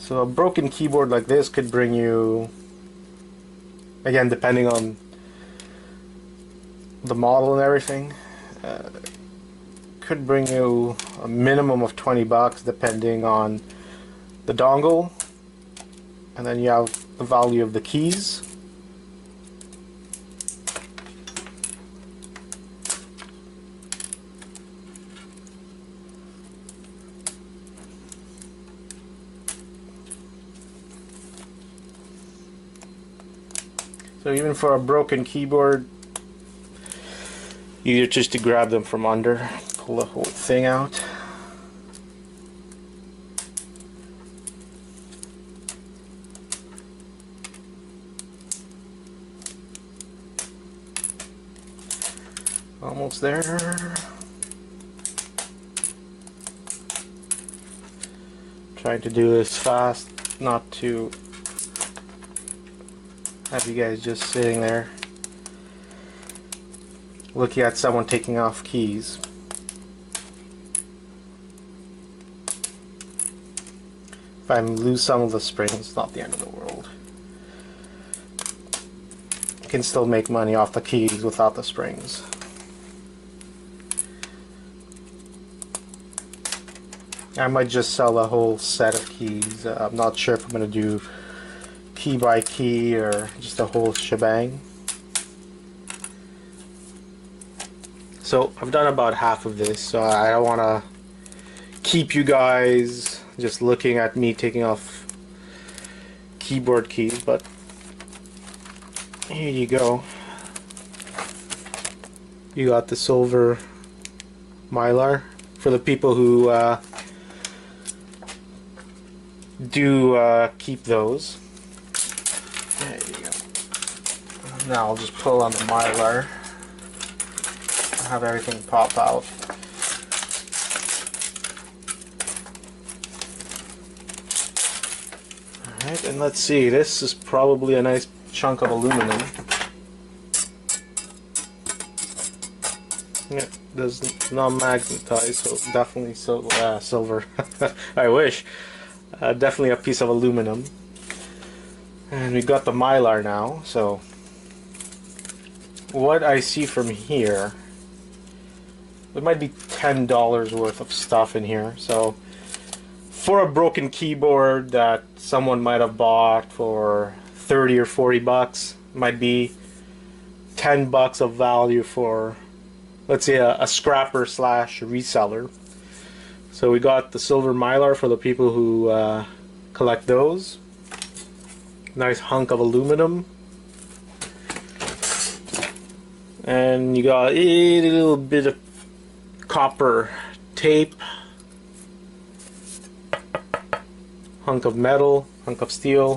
So a broken keyboard like this could bring you, again depending on the model and everything, could bring you a minimum of 20 bucks depending on the dongle, and then you have the value of the keys. So even for a broken keyboard, you just to grab them from under, pull the whole thing out. Almost there. Trying to do this fast, not to have you guys just sitting there looking at someone taking off keys. If I lose some of the springs, it's not the end of the world. You can still make money off the keys without the springs. I might just sell a whole set of keys. I'm not sure if I'm going to do key by key or just a whole shebang. So I've done about half of this, so I don't want to keep you guys just looking at me taking off keyboard keys, but here you go. You got the silver Mylar for the people who do keep those. There you go. Now I'll just pull on the Mylar. Have everything pop out. Alright, and let's see, this is probably a nice chunk of aluminum. Yeah, does not magnetize, so definitely silver. I wish. Definitely a piece of aluminum. And we got the Mylar now, so what I see from here, there might be $10 worth of stuff in here. So for a broken keyboard that someone might have bought for 30 or 40 bucks, might be 10 bucks of value for, let's say, a scrapper slash reseller. So we got the silver Mylar for the people who collect those. Nice hunk of aluminum. And you got a little bit of copper tape, hunk of metal, hunk of steel.